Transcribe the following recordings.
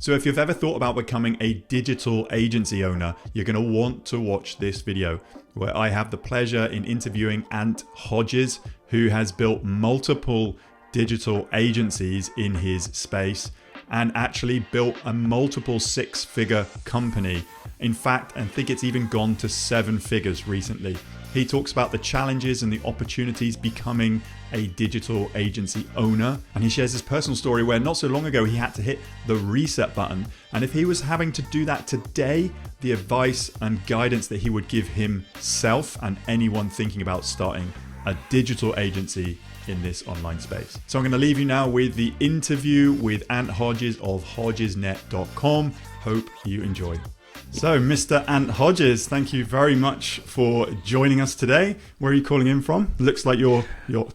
So if you've ever thought about becoming a digital agency owner, you're going to want to watch this video where I have the pleasure in interviewing Ant Hodges, who has built multiple digital agencies in his space and actually built a multiple six-figure company. In fact, I think it's even gone to 7 figures recently. He talks about the challenges and the opportunities becoming a digital agency owner. And he shares his personal story where not so long ago he had to hit the reset button. And if he was having to do that today, the advice and guidance that he would give himself and anyone thinking about starting a digital agency in this online space. So I'm going to leave you now with the interview with Ant Hodges of hodgesnet.com. Hope you enjoy. So, Mr. Ant Hodges, thank you very much for joining us today. Where are you calling in from? Looks like your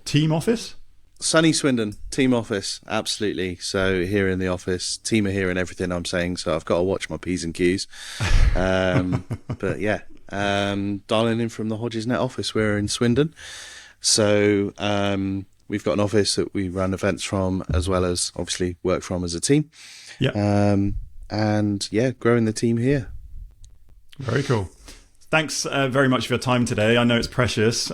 team office. Sunny Swindon, team office, absolutely. So here in the office, team are hearing everything I'm saying, so I've got to watch my P's and Q's. But yeah, dialing in from the HodgesNet office. We're in Swindon. So we've got an office that we run events from, as well as obviously work from as a team. Yeah. And yeah, growing the team here. Very cool. Thanks very much for your time today. I know it's precious.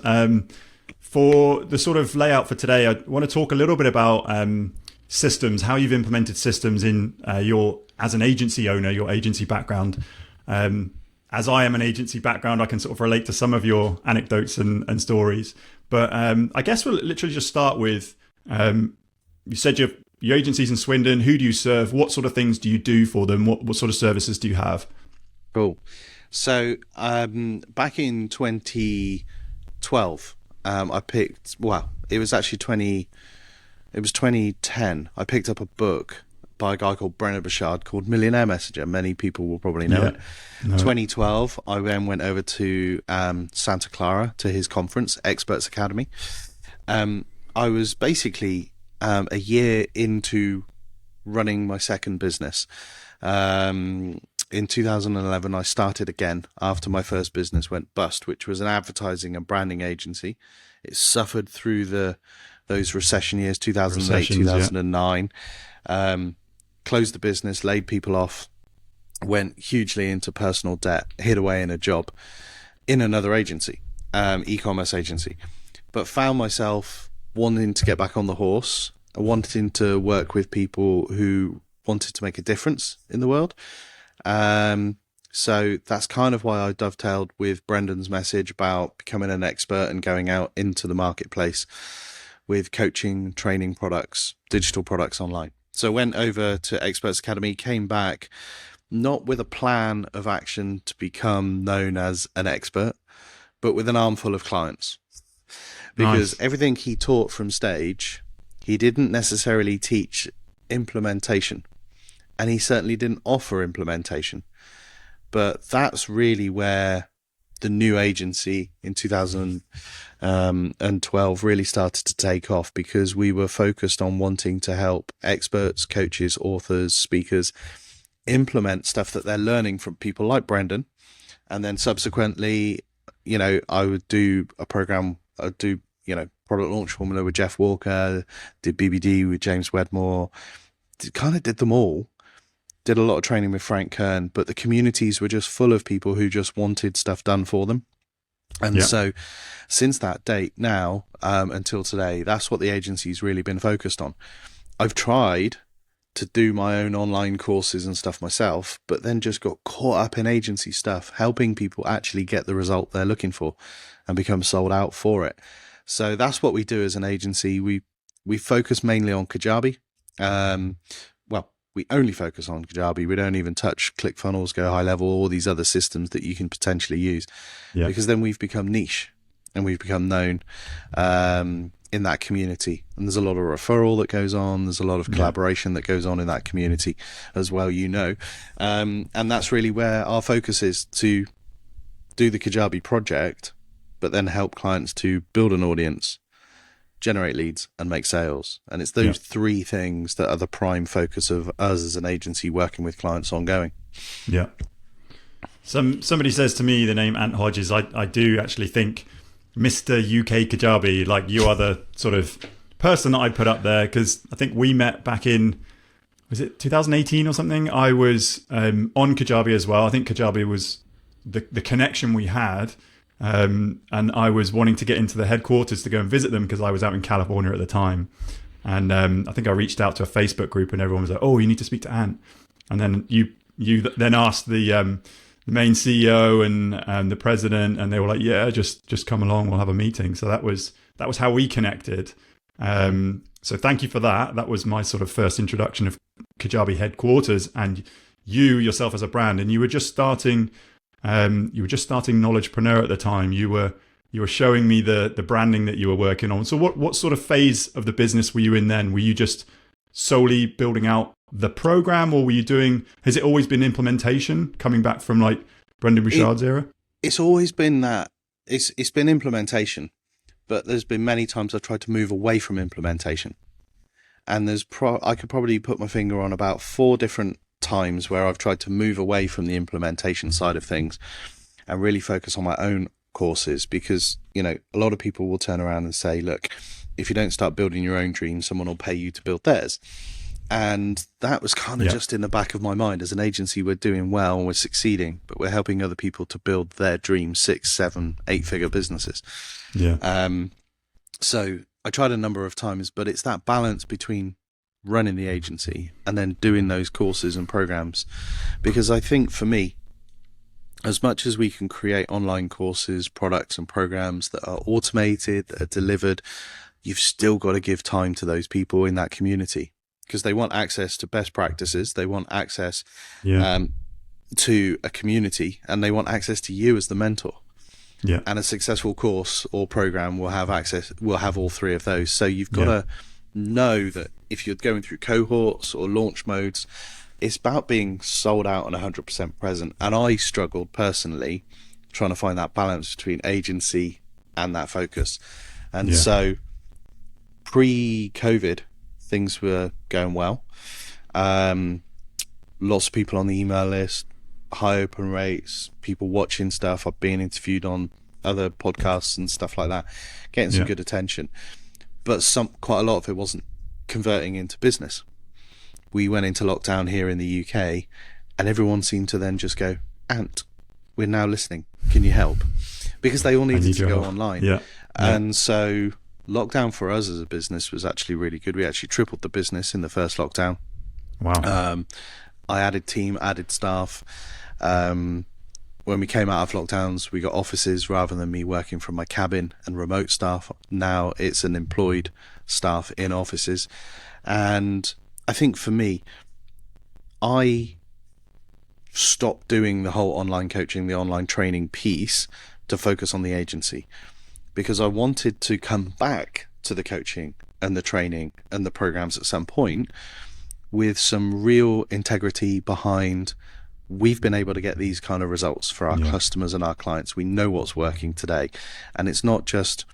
For the sort of layout for today, I want to talk a little bit about systems, how you've implemented systems in as an agency owner, your agency background. As I am an agency background, I can sort of relate to some of your anecdotes and stories. But I guess we'll literally just start with, you said your agency's in Swindon. Who do you serve? What sort of things do you do for them? What sort of services do you have? Cool. So back in 2012, I picked, well, it was 2010. I picked up a book by a guy called Brennan Burchard called Millionaire Messenger. Many people will probably know it. No. 2012, I then went over to Santa Clara to his conference, Experts Academy. I was basically a year into running my second business. In 2011, I started again after my first business went bust, which was an advertising and branding agency. It suffered through those recession years, 2008, 2009. Yeah. Closed the business, laid people off, went hugely into personal debt, hid away in a job in another agency, e-commerce agency, but found myself wanting to get back on the horse, wanting to work with people who wanted to make a difference in the world. So that's kind of why I dovetailed with Brendan's message about becoming an expert and going out into the marketplace with coaching, training products, digital products online. So went over to Experts Academy, came back, not with a plan of action to become known as an expert, but with an armful of clients. Because everything he taught from stage, he didn't necessarily teach implementation. And he certainly didn't offer implementation. But that's really where the new agency in 2012 really started to take off, because we were focused on wanting to help experts, coaches, authors, speakers implement stuff that they're learning from people like Brendan. And then subsequently, I would do a program, I'd do, product launch formula with Jeff Walker, did BBD with James Wedmore, kind of did them all. Did a lot of training with Frank Kern, but the communities were just full of people who just wanted stuff done for them. And so since that date now, until today, that's what the agency's really been focused on. I've tried to do my own online courses and stuff myself, but then just got caught up in agency stuff, helping people actually get the result they're looking for and become sold out for it. So that's what we do as an agency. We focus mainly on Kajabi. We only focus on Kajabi. We don't even touch ClickFunnels, Go High Level, all these other systems that you can potentially use, because then we've become niche and we've become known in that community. And there's a lot of referral that goes on. There's a lot of collaboration that goes on in that community as well, and that's really where our focus is, to do the Kajabi project, but then help clients to build an audience, generate leads, and make sales. And it's those three things that are the prime focus of us as an agency working with clients ongoing. Yeah. Somebody says to me the name Ant Hodges. I do actually think Mr. UK Kajabi, like you are the sort of person that I put up there, because I think we met back in was it 2018 or something? I was on Kajabi as well. I think Kajabi was the connection we had. And I was wanting to get into the headquarters to go and visit them because I was out in California at the time. And I think I reached out to a Facebook group and everyone was like, "Oh, you need to speak to Ant." And then you then asked the main CEO and the president, and they were like, "Yeah, just come along. We'll have a meeting." So that was how we connected. So thank you for that. That was my sort of first introduction of Kajabi headquarters and you yourself as a brand. And you were just starting. Knowledgepreneur at the time. You were showing me the branding that you were working on. So what sort of phase of the business were you in then? Were you just solely building out the program, or has it always been implementation coming back from like Brendan Bouchard's era? It's always been that. It's been implementation, but there's been many times I've tried to move away from implementation. And I could probably put my finger on about 4 different times where I've tried to move away from the implementation side of things and really focus on my own courses, because a lot of people will turn around and say, look, if you don't start building your own dreams, someone will pay you to build theirs. And that was kind of just in the back of my mind. As an agency, we're doing well and we're succeeding, but we're helping other people to build their dream 6, 7, 8-figure businesses. So I tried a number of times, but it's that balance between running the agency and then doing those courses and programs. Because I think for me, as much as we can create online courses, products and programs that are automated, that are delivered, you've still got to give time to those people in that community, because they want access to best practices. They want access to a community, and they want access to you as the mentor. And a successful course or program will have all 3 of those. So you've got to know that if you're going through cohorts or launch modes, it's about being sold out and 100% present. And I struggled personally trying to find that balance between agency and that focus. And so pre-COVID, things were going well. Lots of people on the email list, high open rates, people watching stuff. I've been interviewed on other podcasts and stuff like that, getting some good attention. But quite a lot of it wasn't converting into business. We went into lockdown here in the UK, and everyone seemed to then just go, "Ant, we're now listening. Can you help?" Because they all needed to go online. And so lockdown for us as a business was actually really good. We actually tripled the business in the first lockdown. Wow. I added team, added staff. When we came out of lockdowns, we got offices rather than me working from my cabin and remote staff. Now it's an employed staff in offices. And I think for me, I stopped doing the whole online coaching, the online training piece to focus on the agency, because I wanted to come back to the coaching and the training and the programs at some point with some real integrity behind. We've been able to get these kind of results for our customers and our clients. We know what's working today. And it's not just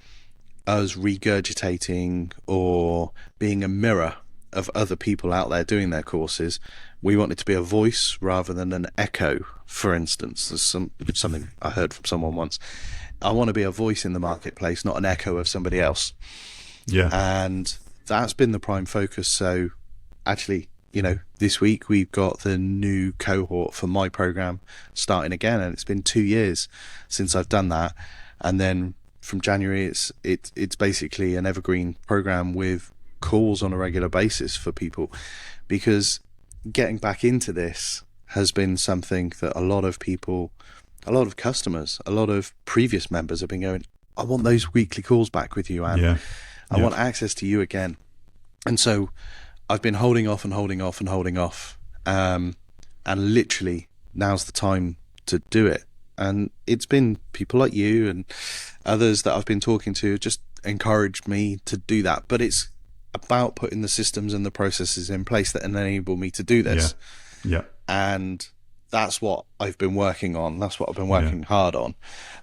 us regurgitating or being a mirror of other people out there doing their courses. We want it to be a voice rather than an echo, for instance. There's something I heard from someone once. I want to be a voice in the marketplace, not an echo of somebody else. And that's been the prime focus. So actually, this week we've got the new cohort for my program starting again, and it's been 2 years since I've done that. And then from January, it's basically an evergreen program with calls on a regular basis for people, because getting back into this has been something that a lot of people, a lot of customers, a lot of previous members have been going, "I want those weekly calls back with you, and I want access to you again." And so I've been holding off and holding off and holding off. And literally now's the time to do it. And it's been people like you and others that I've been talking to just encouraged me to do that. But it's about putting the systems and the processes in place that enable me to do this. And that's what I've been working on. That's what I've been working hard on,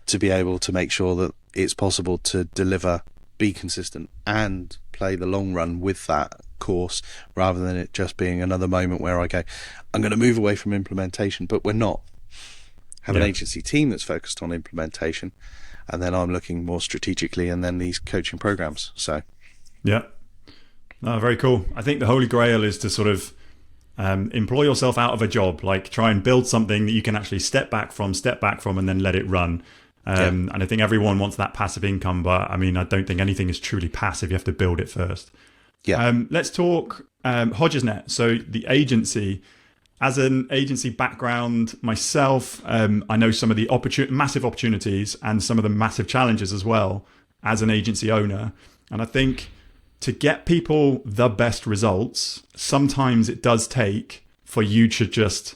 to be able to make sure that it's possible to deliver, be consistent, and play the long run with that course, rather than it just being another moment where I go, I'm going to move away from implementation, but we're not. Have an agency team that's focused on implementation, and then I'm looking more strategically, and then these coaching programs. So no, very cool. I think the Holy Grail is to sort of employ yourself out of a job, like try and build something that you can actually step back from, and then let it run. And I think everyone wants that passive income, but I mean, I don't think anything is truly passive. You have to build it first. Let's talk HodgesNet. So the agency, as an agency background myself, I know some of the massive opportunities and some of the massive challenges as well as an agency owner. And I think to get people the best results, sometimes it does take for you to just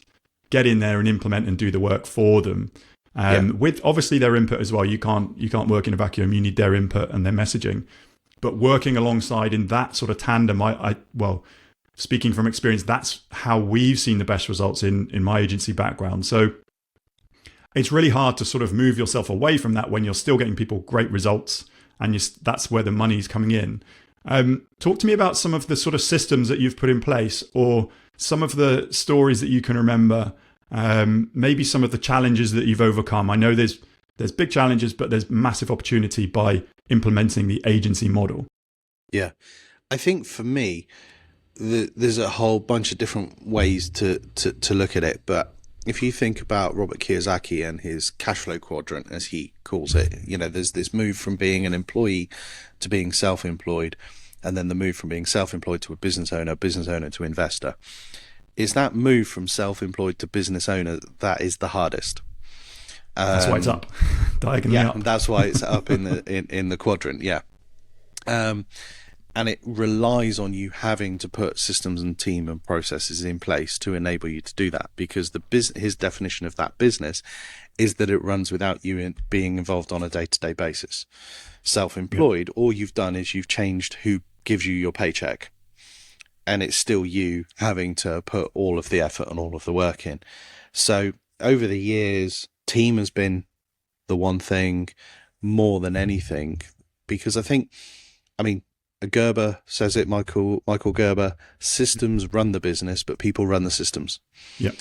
get in there and implement and do the work for them. With obviously their input as well. You can't work in a vacuum. You need their input and their messaging. But working alongside in that sort of tandem, well, speaking from experience, that's how we've seen the best results in my agency background. So it's really hard to sort of move yourself away from that when you're still getting people great results, and that's where the money's coming in. Talk to me about some of the sort of systems that you've put in place, or some of the stories that you can remember, maybe some of the challenges that you've overcome. I know there's big challenges, but there's massive opportunity by implementing the agency model. Yeah. I think for me, there's a whole bunch of different ways to look at it. But if you think about Robert Kiyosaki and his cash flow quadrant, as he calls it, there's this move from being an employee to being self-employed, and then the move from being self-employed to a business owner to investor. It's that move from self-employed to business owner that is the hardest. That's why it's up, diagonally up. And that's why it's up in the quadrant. Yeah, and it relies on you having to put systems and team and processes in place to enable you to do that. Because his definition of that business is that it runs without you being involved on a day-to-day basis. Self-employed, all you've done is you've changed who gives you your paycheck, and it's still you having to put all of the effort and all of the work in. So over the years, team has been the one thing more than anything, because Gerber says it, Michael Gerber, systems run the business, but people run the systems. Yeah.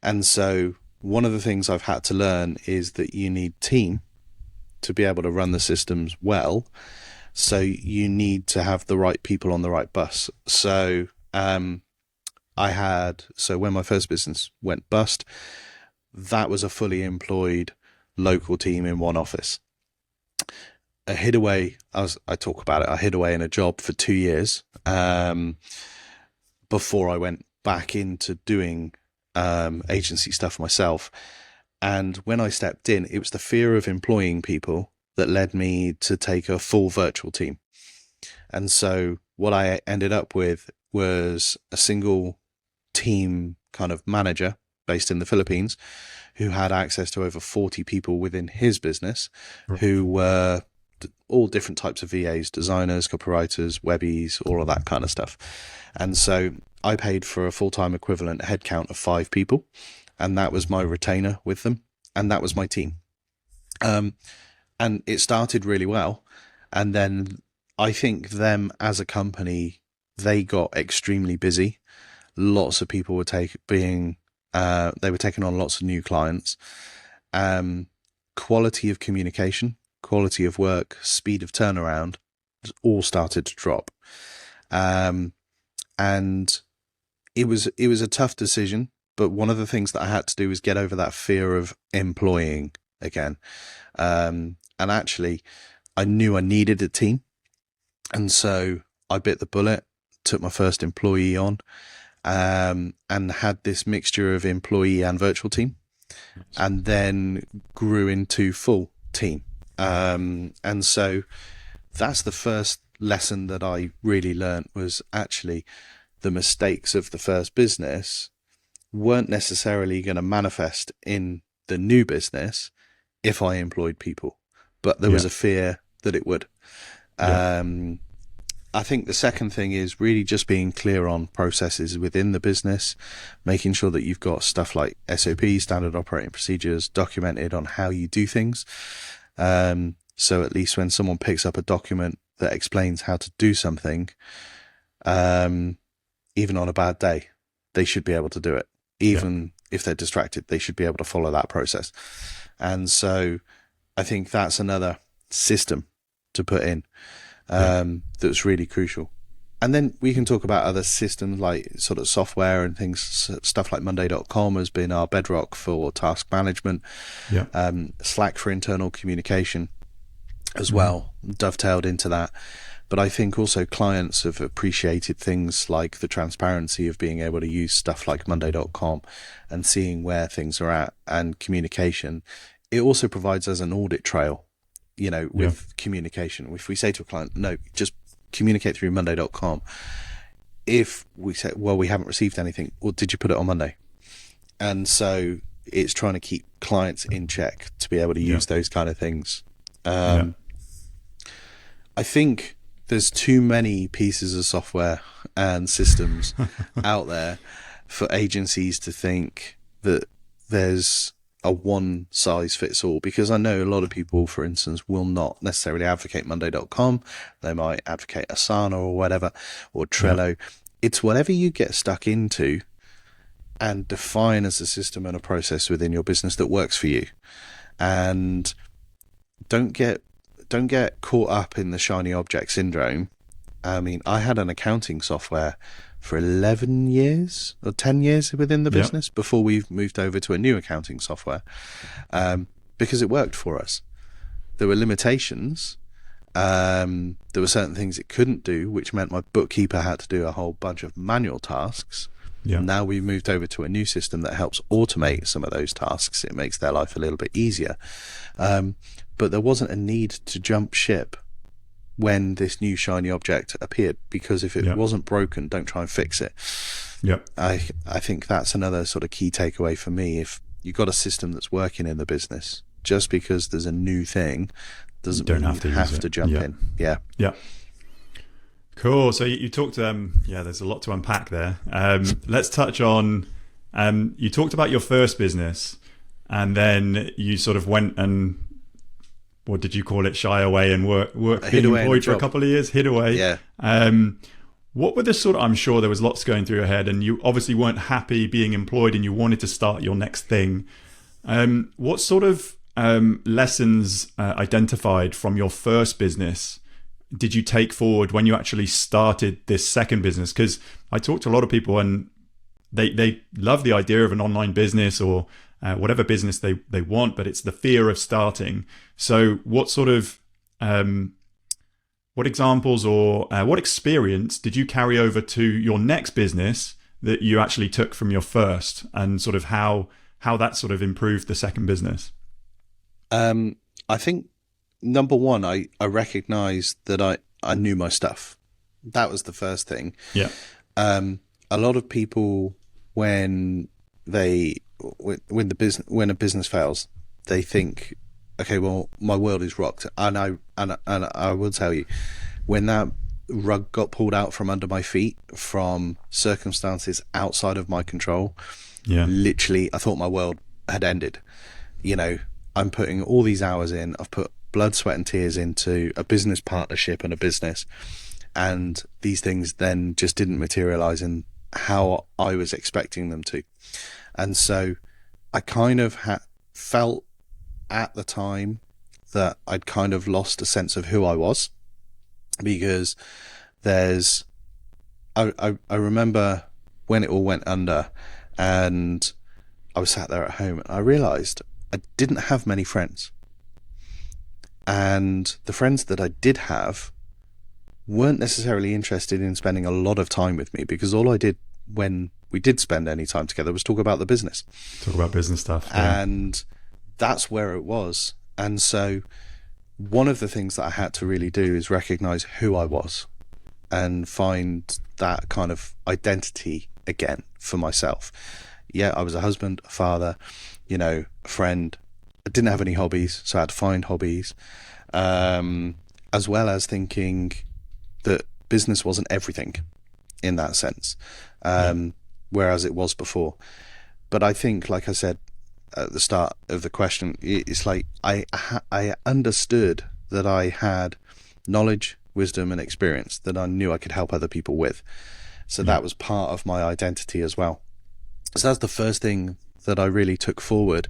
And so one of the things I've had to learn is that you need team to be able to run the systems well. So you need to have the right people on the right bus. So when my first business went bust, that was a fully employed local team in one office. I hid away in a job for 2 years before I went back into doing agency stuff myself. And when I stepped in, it was the fear of employing people that led me to take a full virtual team. And so what I ended up with was a single team kind of manager based in the Philippines who had access to over 40 people within his business, who were all different types of VAs, designers, copywriters, webbies, all of that kind of stuff. And so I paid for a full-time equivalent headcount of 5 people, and that was my retainer with them, and that was my team. And it started really well. And then I think them as a company, they got extremely busy. Lots of people were taking on lots of new clients. Quality of communication, quality of work, speed of turnaround all started to drop. And it was a tough decision, but one of the things that I had to do was get over that fear of employing again. And actually I knew I needed a team. And so I bit the bullet, took my first employee on, and had this mixture of employee and virtual team, and then grew into full team. And so that's the first lesson that I really learned, was actually the mistakes of the first business weren't necessarily going to manifest in the new business if I employed people, but there was a fear that it would. I think the second thing is really just being clear on processes within the business, making sure that you've got stuff like SOP, standard operating procedures, documented on how you do things. So at least when someone picks up a document that explains how to do something, even on a bad day, they should be able to do it. Even if they're distracted, they should be able to follow that process. And so I think that's another system to put in that's really crucial. And then we can talk about other systems like sort of software and things. Stuff like Monday.com has been our bedrock for task management. Yeah. Slack for internal communication as well, dovetailed into that. But I think also clients have appreciated things like the transparency of being able to use stuff like Monday.com and seeing where things are at, and communication. It also provides us an audit trail, with communication. If we say to a client, no, just communicate through Monday.com. If we say, well, we haven't received anything, well, did you put it on Monday? And so it's trying to keep clients in check to be able to use those kind of things. I think there's too many pieces of software and systems out there for agencies to think that there's a one size fits all, because I know a lot of people, for instance, will not necessarily advocate Monday.com. They might advocate Asana or whatever, or Trello. Yeah. It's whatever you get stuck into and define as a system and a process within your business that works for you. And don't get caught up in the shiny object syndrome. I mean, I had an accounting software for 11 years or 10 years within the business before we've moved over to a new accounting software, because it worked for us. There were limitations. There were certain things it couldn't do, which meant my bookkeeper had to do a whole bunch of manual tasks. Yeah. Now we've moved over to a new system that helps automate some of those tasks. It makes their life a little bit easier. But there wasn't a need to jump ship when this new shiny object appeared, because if it wasn't broken, don't try and fix it. Yeah, I think that's another sort of key takeaway for me. If you've got a system that's working in the business, just because there's a new thing doesn't mean you have to jump in. Yeah. Cool. So you talked, there's a lot to unpack there. Let's touch on, you talked about your first business, and then you sort of went and, what did you call it, shy away and work being employed for a couple of years, hid away. Yeah. What were the sort of, I'm sure there was lots going through your head, and you obviously weren't happy being employed and you wanted to start your next thing. What sort of lessons identified from your first business did you take forward when you actually started this second business? Because I talked to a lot of people and they love the idea of an online business or whatever business they want, but it's the fear of starting. So what sort of, what examples or what experience did you carry over to your next business that you actually took from your first, and sort of how that sort of improved the second business? I think number one, I recognized that I knew my stuff. That was the first thing. Yeah. A lot of people, when a business fails, they think, okay, well, my world is rocked. And I will tell you, when that rug got pulled out from under my feet from circumstances outside of my control, literally, I thought my world had ended. I'm putting all these hours in. I've put blood, sweat, and tears into a business partnership and a business, and these things then just didn't materialize in how I was expecting them to. And so I kind of felt at the time that I'd kind of lost a sense of who I was, because I remember when it all went under and I was sat there at home and I realized I didn't have many friends. And the friends that I did have weren't necessarily interested in spending a lot of time with me, because all I did when we did spend any time together was talk about the business. Talk about business stuff. Yeah. And that's where it was. And so one of the things that I had to really do is recognize who I was and find that kind of identity again for myself. Yeah, I was a husband, a father, a friend. I didn't have any hobbies, so I had to find hobbies, as well as thinking that business wasn't everything in that sense, whereas it was before. But I think, like I said at the start of the question, it's like I understood that I had knowledge, wisdom, and experience that I knew I could help other people with. So that was part of my identity as well. So that's the first thing that I really took forward.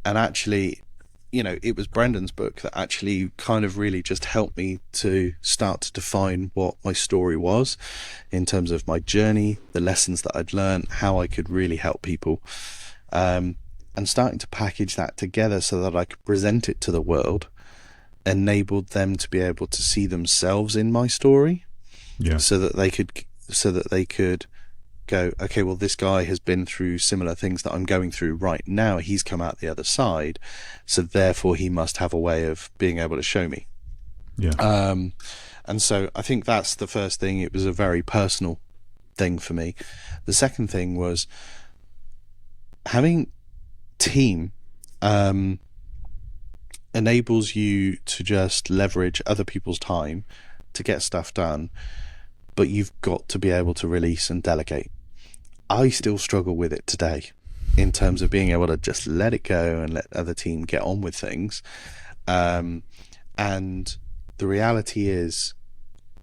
And actually, it was Brendan's book that actually kind of really just helped me to start to define what my story was in terms of my journey, the lessons that I'd learned, how I could really help people, and starting to package that together so that I could present it to the world enabled them to be able to see themselves in my story, so that they could go, okay, well, this guy has been through similar things that I'm going through right now. He's come out the other side, so therefore he must have a way of being able to show me. And so I think that's the first thing. It was a very personal thing for me. The second thing was having team enables you to just leverage other people's time to get stuff done, but you've got to be able to release and delegate. I still struggle with it today in terms of being able to just let it go and let other team get on with things. And the reality is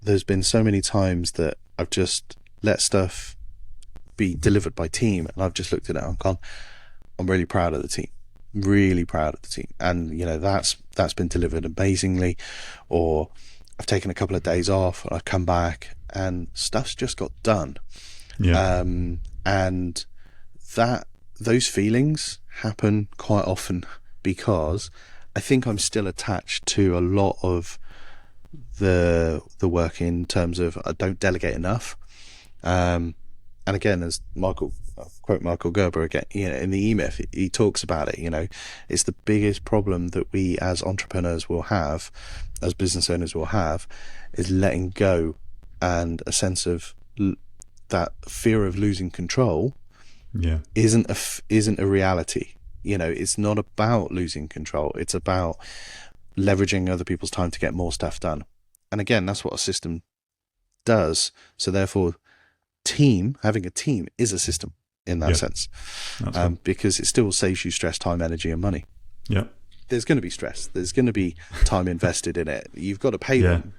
there's been so many times that I've just let stuff be delivered by team, and I've just looked at it and gone, I'm really proud of the team. Really proud of the team. And that's been delivered amazingly. Or I've taken a couple of days off and I've come back and stuff's just got done. And those feelings happen quite often because I think I'm still attached to a lot of the work in terms of I don't delegate enough. And again, as quote Michael Gerber again, in the E-Myth, he talks about it. It's the biggest problem that we as entrepreneurs will have, as business owners will have, is letting go, and a sense of that fear of losing control isn't a reality. It's not about losing control. It's about leveraging other people's time to get more stuff done. And again, that's what a system does. So therefore, having a team is a system in that sense, because it still saves you stress, time, energy, and money. There's going to be stress. There's going to be time invested in it. You've got to pay them.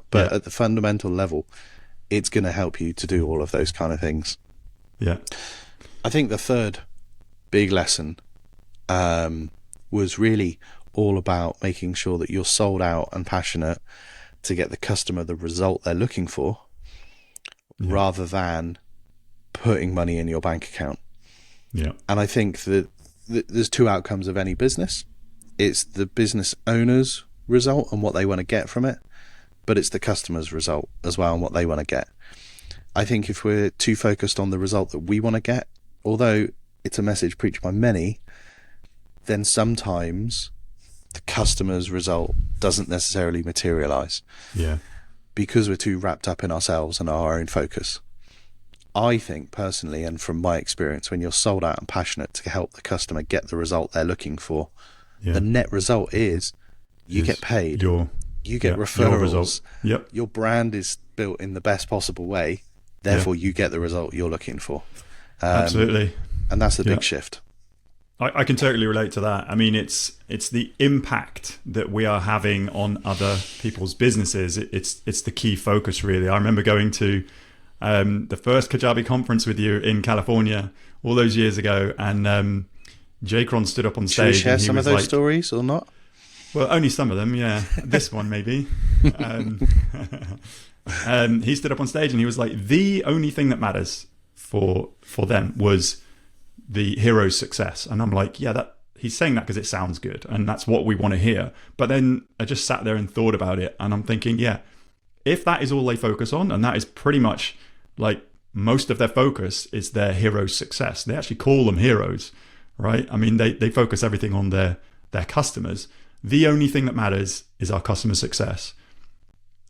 But at the fundamental level, it's going to help you to do all of those kind of things. I think the third big lesson was really all about making sure that you're sold out and passionate to get the customer the result they're looking for, rather than putting money in your bank account. And I think that there's two outcomes of any business. It's the business owner's result and what they want to get from it, but it's the customer's result as well and what they want to get. I think if we're too focused on the result that we want to get, although it's a message preached by many, then sometimes the customer's result doesn't necessarily materialize. Because we're too wrapped up in ourselves and our own focus. I think personally, and from my experience, when you're sold out and passionate to help the customer get the result they're looking for, the net result is you get paid, you get referrals, your brand is built in the best possible way, therefore you get the result you're looking for. Absolutely. And that's the big shift. I can totally relate to that. I mean, it's the impact that we are having on other people's businesses. It's the key focus, really. I remember going to the first Kajabi conference with you in California all those years ago, and J-Cron stood up on stage. Should we share some of those stories or not? Well, only some of them, yeah. This one, maybe. He stood up on stage and he was like, the only thing that matters for them was the hero's success. And I'm like, he's saying that because it sounds good and that's what we want to hear. But then I just sat there and thought about it, and I'm thinking, if that is all they focus on, and that is pretty much like most of their focus is their hero's success. They actually call them heroes, right? I mean, they focus everything on their customers. The only thing that matters is our customer success.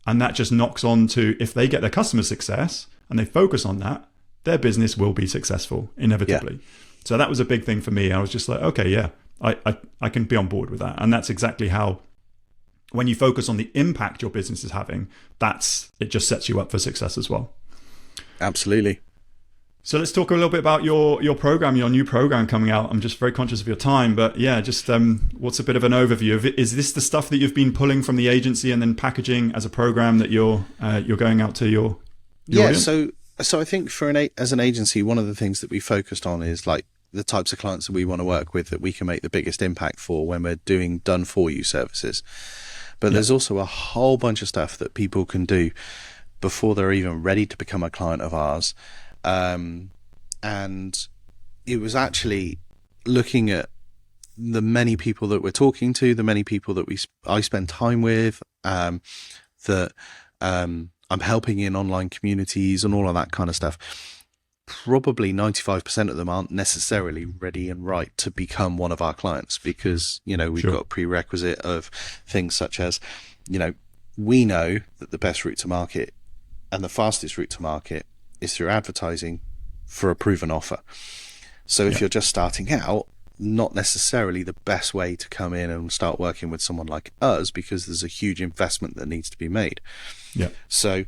And that just knocks on to, if they get their customer success and they focus on that, their business will be successful inevitably. So that was a big thing for me. I was just like, okay, I can be on board with that. And that's exactly how, when you focus on the impact your business is having, it just sets you up for success as well. Absolutely. So let's talk a little bit about your program, your new program coming out. I'm just very conscious of your time, but just what's a bit of an overview of it? Is this the stuff that you've been pulling from the agency and then packaging as a program that you're going out to your audience? So I think as an agency, one of the things that we focused on is like the types of clients that we want to work with, that we can make the biggest impact for when we're doing done for you services. But there's also a whole bunch of stuff that people can do before they're even ready to become a client of ours. And it was actually looking at the many people that we're talking to, the many people that I spend time with, that I'm helping in online communities and all of that kind of stuff. Probably 95% of them aren't necessarily ready and right to become one of our clients, because, we've got a prerequisite of things such as, we know that the best route to market and the fastest route to market is through advertising for a proven offer. So if you're just starting out, not necessarily the best way to come in and start working with someone like us, because there's a huge investment that needs to be made. Yeah. So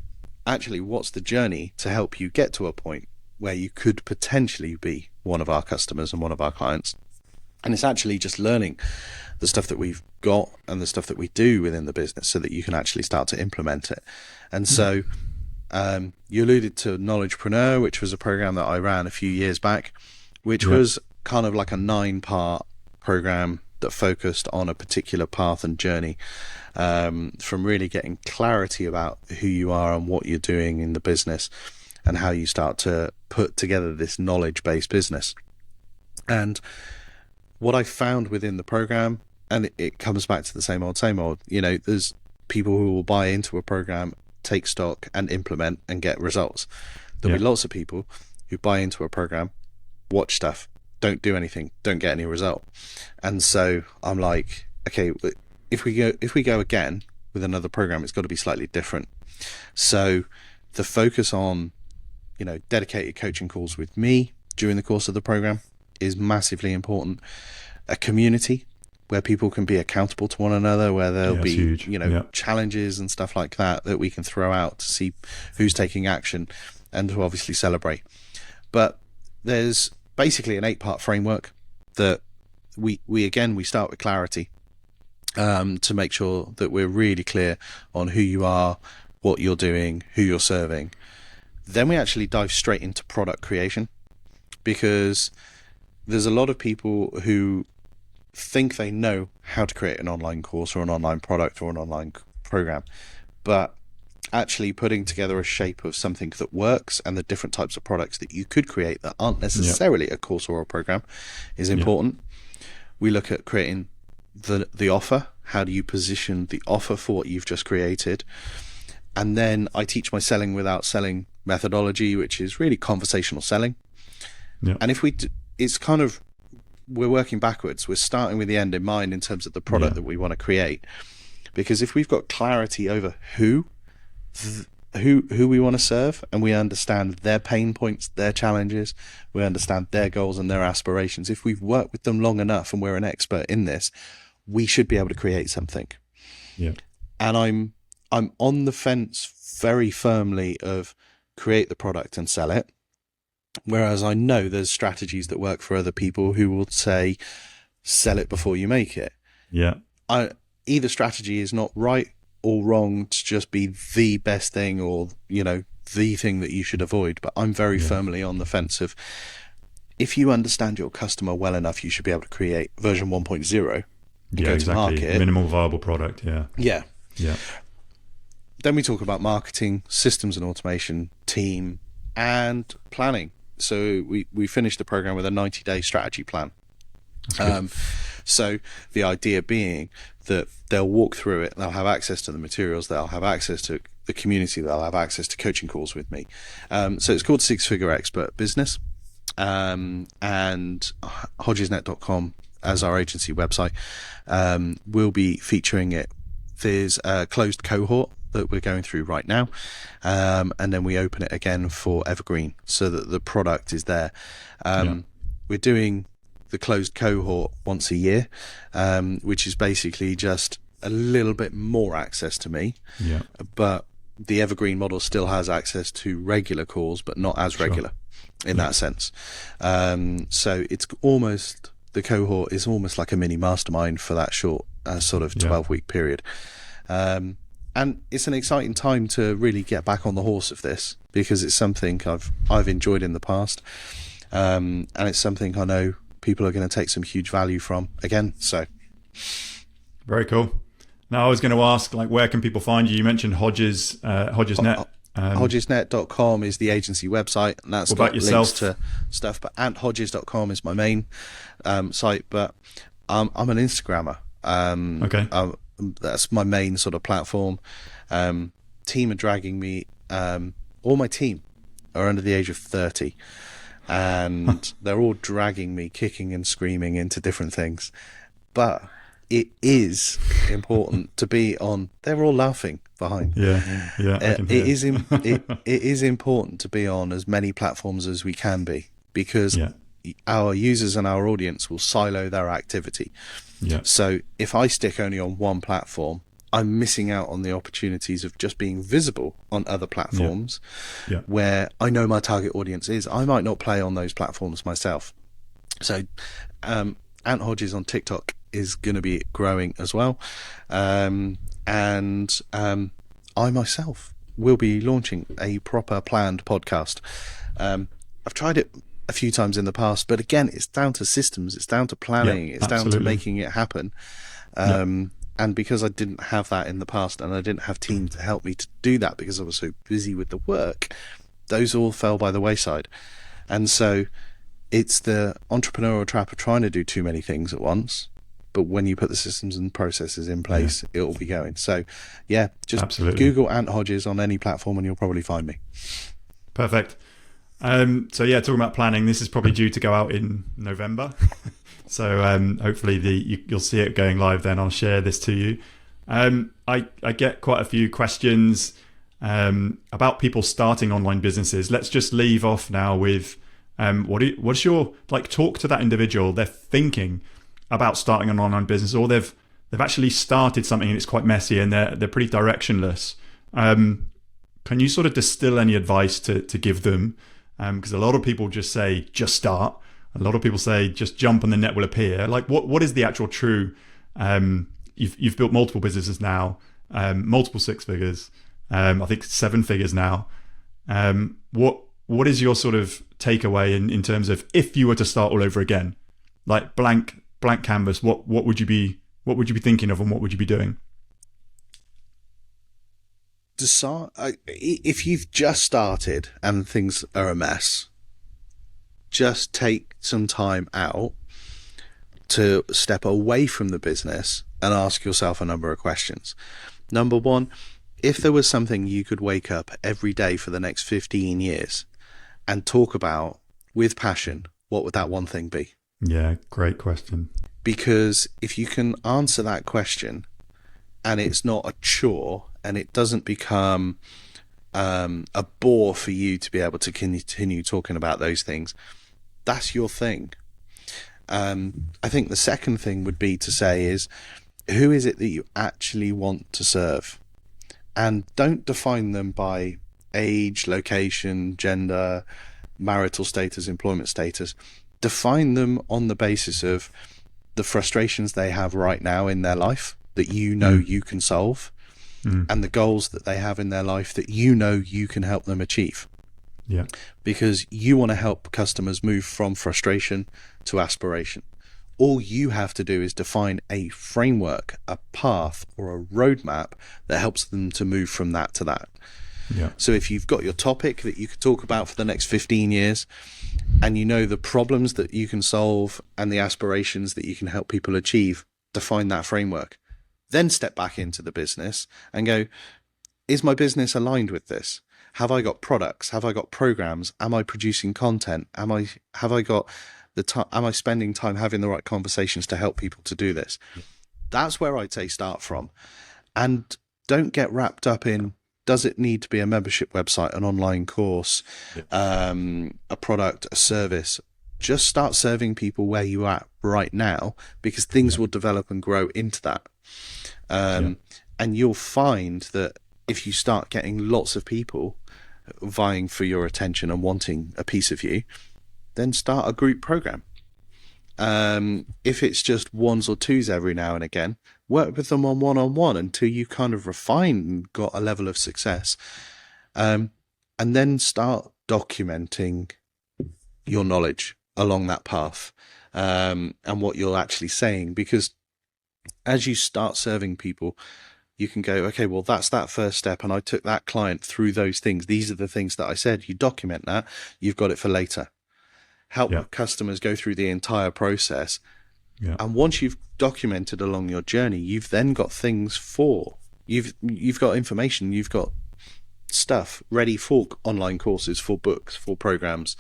actually, what's the journey to help you get to a point where you could potentially be one of our customers and one of our clients? And it's actually just learning the stuff that we've got and the stuff that we do within the business so that you can actually start to implement it. And so you alluded to Knowledgepreneur, which was a program that I ran a few years back, which was kind of like a 9-part program that focused on a particular path and journey, from really getting clarity about who you are and what you're doing in the business and how you start to put together this knowledge-based business. And what I found within the program, and it comes back to the same old, there's people who will buy into a program, take stock and implement and get results. There'll be lots of people who buy into a program, watch stuff, don't do anything, don't get any result. And so I'm like, okay, if we go again with another program, it's got to be slightly different. So the focus on, dedicated coaching calls with me during the course of the program is massively important. A community where people can be accountable to one another, where there'll be, challenges and stuff like that we can throw out to see who's taking action and to obviously celebrate. But there's basically an 8-part framework that we start with clarity, to make sure that we're really clear on who you are, what you're doing, who you're serving. Then we actually dive straight into product creation, because there's a lot of people who think they know how to create an online course or an online product or an online program, but actually putting together a shape of something that works and the different types of products that you could create that aren't necessarily a course or a program is important. We look at creating the offer. How do you position the offer for what you've just created? And then I teach my selling without selling methodology, which is really conversational selling. And if it's kind of, we're working backwards. We're starting with the end in mind in terms of the product that we want to create. Because if we've got clarity over who we want to serve, and we understand their pain points, their challenges, we understand their goals and their aspirations, if we've worked with them long enough and we're an expert in this, we should be able to create something. And I'm on the fence very firmly of create the product and sell it. Whereas I know there's strategies that work for other people who will say, sell it before you make it. Either strategy is not right or wrong to just be the best thing, or, the thing that you should avoid. But I'm very firmly on the fence of, if you understand your customer well enough, you should be able to create version 1.0 and go to market. Minimal viable product. Then we talk about marketing, systems and automation, team, and planning. So we finished the program with a 90-day strategy plan. So the idea being that they'll walk through it, they'll have access to the materials, they'll have access to the community, they'll have access to coaching calls with me. So it's called Six Figure Expert Business, and hodgesnet.com as our agency website. We'll be featuring it. There's a closed cohort that we're going through right now, and then we open it again for evergreen so that the product is there. We're doing the closed cohort once a year, which is basically just a little bit more access to me, but the evergreen model still has access to regular calls, but not as regular in that sense. So it's almost, the cohort is almost like a mini mastermind for that short sort of 12-week period. And it's an exciting time to really get back on the horse of this, because it's something I've enjoyed in the past. And it's something I know people are going to take some huge value from again. So very cool. Now I was going to ask, like, where can people find you? You mentioned Hodges, HodgesNet. HodgesNet.com is the agency website, and that's got links to stuff. But AntHodges.com is my main site. But I'm an Instagrammer. Okay. That's my main sort of platform. Team are dragging me. All my team are under the age of 30, and they're all dragging me, kicking and screaming into different things. But it is important to be on. They're all laughing behind. Yeah. It is important to be on as many platforms as we can be, because our users and our audience will silo their activity. Yeah. So if I stick only on one platform, I'm missing out on the opportunities of just being visible on other platforms where I know my target audience is. I might not play on those platforms myself. So Ant Hodges on TikTok is going to be growing as well. And I myself will be launching a proper planned podcast. I've tried it a few times in the past, but again, it's down to systems, it's down to planning, it's down to making it happen. And because I didn't have that in the past, and I didn't have team to help me to do that because I was so busy with the work, those all fell by the wayside. And so it's the entrepreneurial trap of trying to do too many things at once. But when you put the systems and processes in place, it will be going. So, just Google Ant Hodges on any platform and you'll probably find me. Perfect. Talking about planning, this is probably due to go out in November. So hopefully you'll see it going live then. I'll share this to you. I get quite a few questions about people starting online businesses. Let's just leave off now with what's your, like, talk to that individual. They're thinking about starting an online business, or they've actually started something and it's quite messy and they're pretty directionless. Can you sort of distill any advice to give them? Because a lot of people just say, just start. A lot of people say, just jump and the net will appear. Like, what is the actual true? You've built multiple businesses now, multiple six figures, I think 7 figures now. What is your sort of takeaway in terms of, if you were to start all over again, like blank canvas, what would you be thinking of, and what would you be doing? If you've just started and things are a mess, just take some time out to step away from the business and ask yourself a number of questions. Number one, if there was something you could wake up every day for the next 15 years and talk about with passion, what would that one thing be? Yeah, great question. Because if you can answer that question and it's not a chore and it doesn't become a bore for you to be able to continue talking about those things, that's your thing. I think the second thing would be to say is, who is it that you actually want to serve? And don't define them by age, location, gender, marital status, employment status. Define them on the basis of the frustrations they have right now in their life that you know you can solve, and the goals that they have in their life that you know you can help them achieve. Yeah. Because you want to help customers move from frustration to aspiration. All you have to do is define a framework, a path, or a roadmap that helps them to move from that to that. Yeah. So if you've got your topic that you could talk about for the next 15 years, and you know the problems that you can solve and the aspirations that you can help people achieve, define that framework. Then step back into the business and go, is my business aligned with this? Have I got products? Have I got programs? Am I producing content? Have I got the time? Am I spending time having the right conversations to help people to do this? That's where I'd say start from. And don't get wrapped up in, does it need to be a membership website, an online course, a product, a service? Just start serving people where you are right now, because things will develop and grow into that. And you'll find that if you start getting lots of people vying for your attention and wanting a piece of you, then start a group program. If it's just ones or twos every now and again, work with them on one-on-one until you kind of refined and got a level of success. And then start documenting your knowledge along that path, and what you're actually saying. Because as you start serving people, you can go, okay, well, that's that first step, and I took that client through those things. These are the things that I said. You document that, you've got it for later. Help customers go through the entire process. Yeah. And once you've documented along your journey, you've then got things you've got information, you've got stuff ready for online courses, for books, for programs.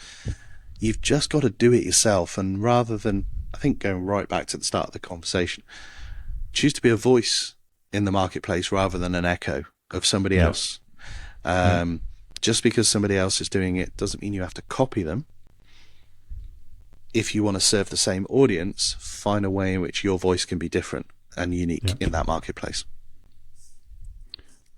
You've just got to do it yourself. And rather than, I think, going right back to the start of the conversation, choose to be a voice in the marketplace rather than an echo of somebody else. Just because somebody else is doing it doesn't mean you have to copy them. If you want to serve the same audience, find a way in which your voice can be different and unique in that marketplace.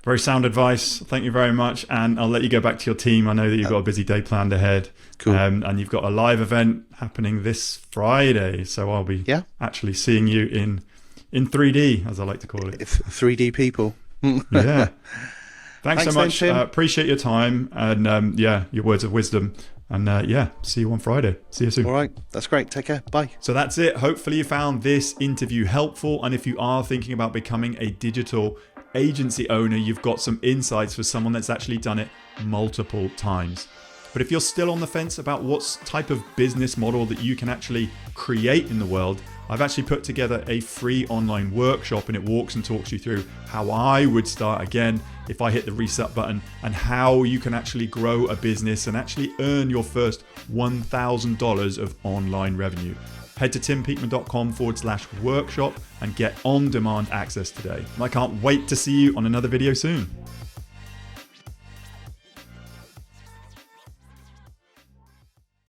Very sound advice. Thank you very much. And I'll let you go back to your team. I know that you've got a busy day planned ahead. Cool. And you've got a live event happening this Friday. So I'll be actually seeing you in 3D, as I like to call it. 3D people. Yeah. Thanks so much. Appreciate your time and your words of wisdom. And see you on Friday. See you soon. All right. That's great. Take care. Bye. So that's it. Hopefully you found this interview helpful. And if you are thinking about becoming a digital agency owner, you've got some insights for someone that's actually done it multiple times. But if you're still on the fence about what type of business model that you can actually create in the world, I've actually put together a free online workshop, and it walks and talks you through how I would start again if I hit the reset button, and how you can actually grow a business and actually earn your first $1,000 of online revenue. Head to timpeakman.com/workshop and get on-demand access today. And I can't wait to see you on another video soon.